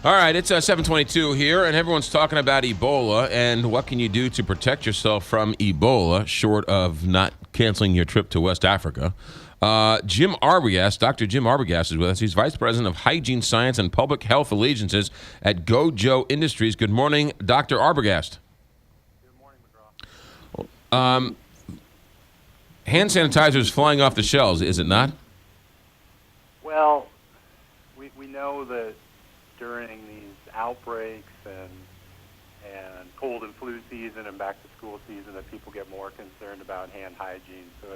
All right, it's 7:22 here, and everyone's talking about Ebola and what can you do to protect yourself from Ebola, short of not canceling your trip to West Africa. Jim Arbogast, Dr. Jim Arbogast is with us. He's Vice President of Hygiene Science and Public Health Allegiances at Gojo Industries. Good morning, Dr. Arbogast. Good morning, McGraw. Hand sanitizer is flying off the shelves, is it not? Well, we know that during these outbreaks and cold and flu season and back to school season that people get more concerned about hand hygiene. So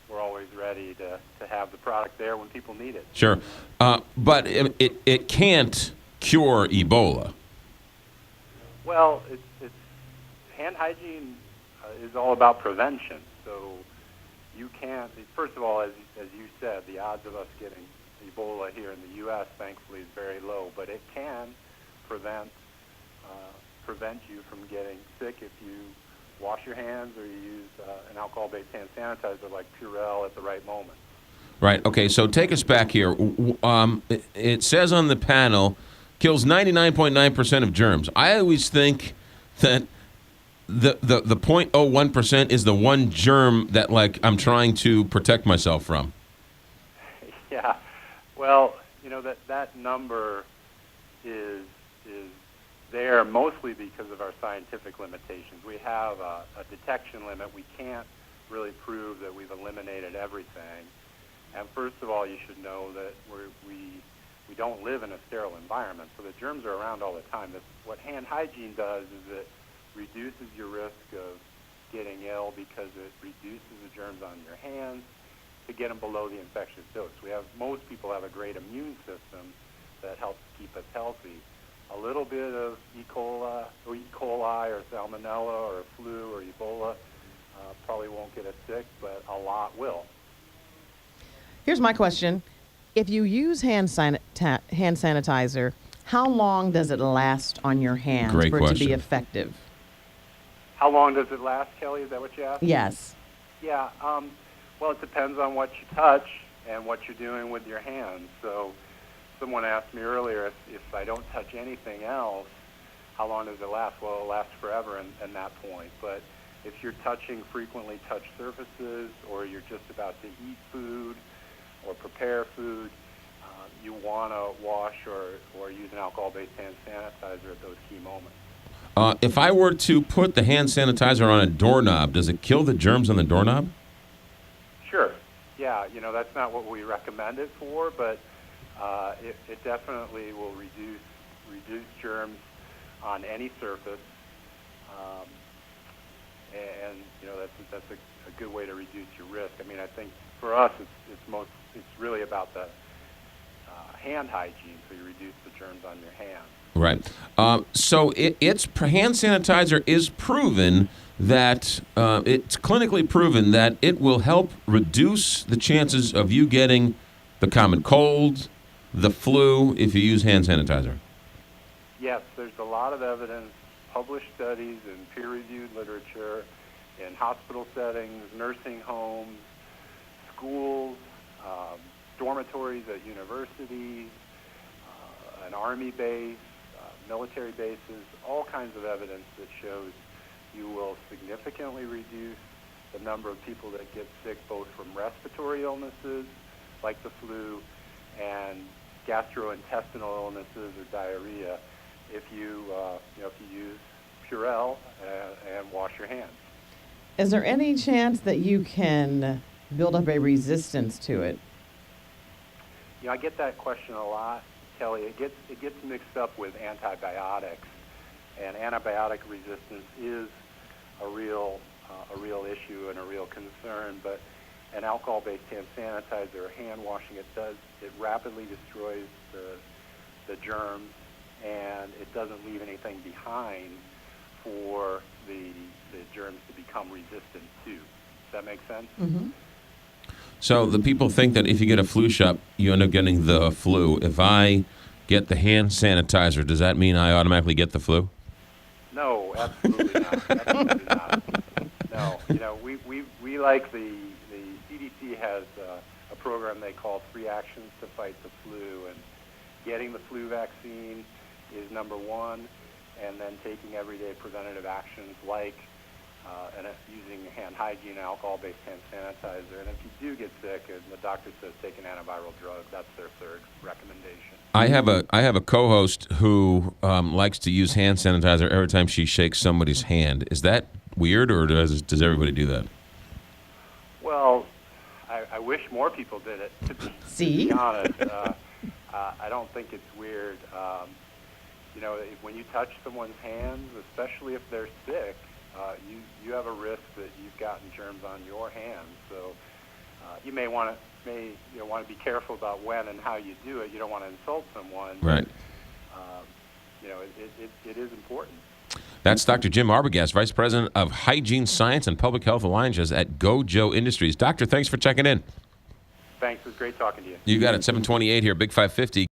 we're always ready to have the product there when people need it. Sure. But it can't cure Ebola. Well, it's hand hygiene is all about prevention. So you can't, first of all, as you said, the odds of us getting Ebola here in the U.S., thankfully, is very low, but it can prevent you from getting sick if you wash your hands or you use an alcohol-based hand sanitizer like Purell at the right moment. Right. Okay, so take us back here. It says on the panel, kills 99.9% of germs. I always think that the 0.01% is the one germ that, like, I'm trying to protect myself from. Yeah. Well, you know, that number is there mostly because of our scientific limitations. We have a detection limit. We can't really prove that we've eliminated everything. And first of all, you should know that we don't live in a sterile environment, so the germs are around all the time. What hand hygiene does is it reduces your risk of getting ill because it reduces the germs on your hands to get them below the infectious dose. Most people have a great immune system that helps keep us healthy. A little bit of E. coli or salmonella or flu or Ebola probably won't get us sick, but a lot will. Here's my question. If you use hand sanitizer, how long does it last on your hands Great for it to question. be effective? How long does it last, Kelly? Is that what you asked? Yes. Yeah. Well, it depends on what you touch and what you're doing with your hands. So someone asked me earlier if I don't touch anything else, how long does it last? Well, it'll last forever in that point. But if you're touching frequently touched surfaces or you're just about to eat food or prepare food, you want to wash or use an alcohol-based hand sanitizer at those key moments. If I were to put the hand sanitizer on a doorknob, does it kill the germs on the doorknob? Sure. Yeah, you know, that's not what we recommend it for, but it definitely will reduce germs on any surface, and you know that's a good way to reduce your risk. I mean, I think for us it's really about the hand hygiene, so you reduce the germs on your hands. Right. So hand sanitizer is proven that it's clinically proven that it will help reduce the chances of you getting the common cold, the flu, if you use hand sanitizer. Yes, there's a lot of evidence, published studies in peer-reviewed literature, in hospital settings, nursing homes, schools, dormitories at universities, an army base, military bases, all kinds of evidence that shows you will significantly reduce the number of people that get sick both from respiratory illnesses like the flu and gastrointestinal illnesses or diarrhea if you use Purell and wash your hands. Is there any chance that you can build up a resistance to it? You know, I get that question a lot, Kelly. It gets mixed up with antibiotics, and antibiotic resistance is a real issue and a real concern. But an alcohol-based hand sanitizer or hand washing, it rapidly destroys the germs, and it doesn't leave anything behind for the germs to become resistant to. Does that make sense? Mm-hmm. So the people think that if you get a flu shot, you end up getting the flu. If I get the hand sanitizer, does that mean I automatically get the flu? No, absolutely not. Absolutely not. No, you know, we like the CDC has a program they call 3 Actions to Fight the Flu, getting the flu vaccine is number one, and then taking everyday preventative actions like using hand hygiene, alcohol-based hand sanitizer. And if you do get sick and the doctor says take an antiviral drug, that's their third recommendation. I have a co-host who likes to use hand sanitizer every time she shakes somebody's hand. Is that weird, or does everybody do that? Well, I wish more people did it, to be honest. I don't think it's weird. When you touch someone's hands, especially if they're sick, you have a risk that you've gotten germs on your hands. So you may want to be careful about when and how you do it. You don't want to insult someone. Right. It is important. That's Dr. Jim Arbogast, Vice President of Hygiene Science and Public Health Alliances at Gojo Industries. Doctor, thanks for checking in. Thanks. It was great talking to you. You got it. 728 here, Big 550.